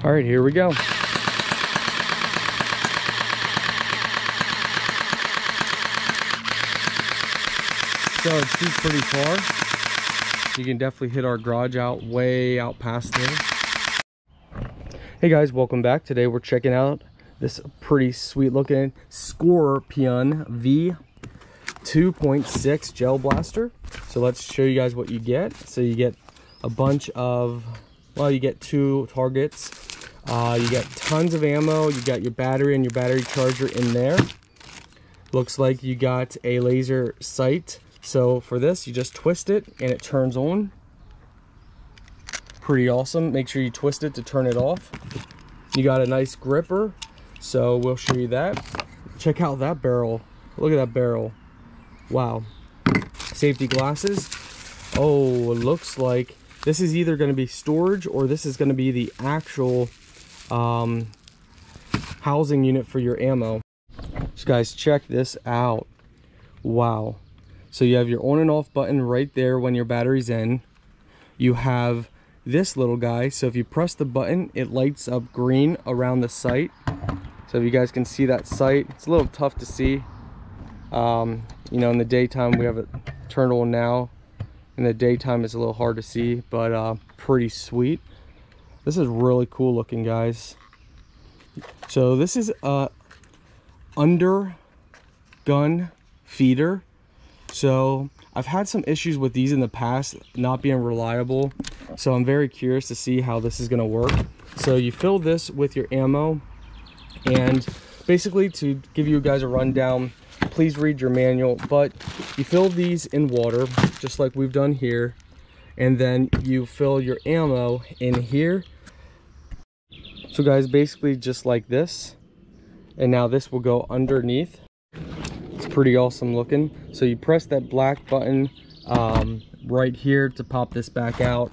All right, here we go. So it shoots pretty far. You can definitely hit our garage out way out past there. Hey guys, welcome back. Today we're checking out this pretty sweet looking Scorpion V 2.6 gel blaster. So let's show you guys what you get. So you get a bunch of, well, you get 2 targets. You get tons of ammo. You got your battery and your battery charger in there. Looks like you got a laser sight. So for this, you just twist it and it turns on. Pretty awesome. Make sure you twist it to turn it off. You got a nice gripper, so we'll show you that. Check out that barrel. Look at that barrel. Wow. Safety glasses. Oh, it looks like this is either going to be storage or this is going to be the actual housing unit for your ammo. So guys, check this out. Wow. So you have your on and off button right there when your battery's in. You have this little guy, so if you press the button, it lights up green around the sight. So if you guys can see that sight, it's a little tough to see. You know, in the daytime, we have it turned on now. In the daytime, it's a little hard to see, but pretty sweet. This is really cool looking, guys. So this is a under gun feeder. So I've had some issues with these in the past not being reliable, so I'm very curious to see how this is going to work. So you fill this with your ammo, and basically, to give you guys a rundown, please read your manual, but you fill these in water just like we've done here, and then you fill your ammo in here. So guys, basically just like this, and now this will go underneath. Pretty awesome looking. So you press that black button right here to pop this back out.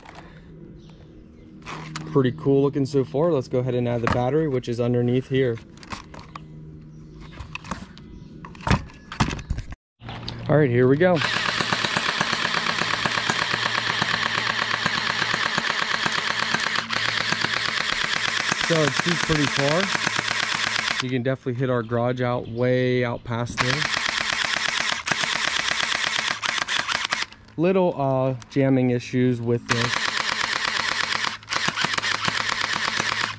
Pretty cool looking so far. Let's go ahead and add the battery, which is underneath here. All right, here we go. So it shoots pretty far. You can definitely hit our garage out way out past there. Little jamming issues with this.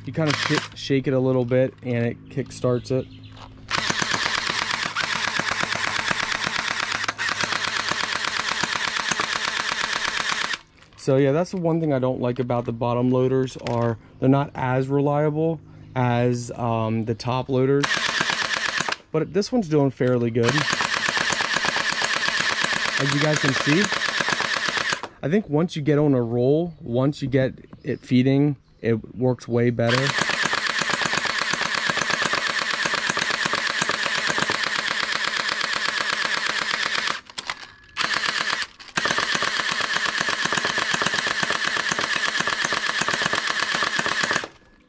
You kind of shake it a little bit and it kick starts it. So yeah, that's the one thing I don't like about the bottom loaders, are they're not as reliable as the top loaders, but this one's doing fairly good. As you guys can see, I think once you get on a roll, once you get it feeding, it works way better.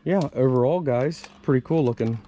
Yeah, overall guys, pretty cool looking.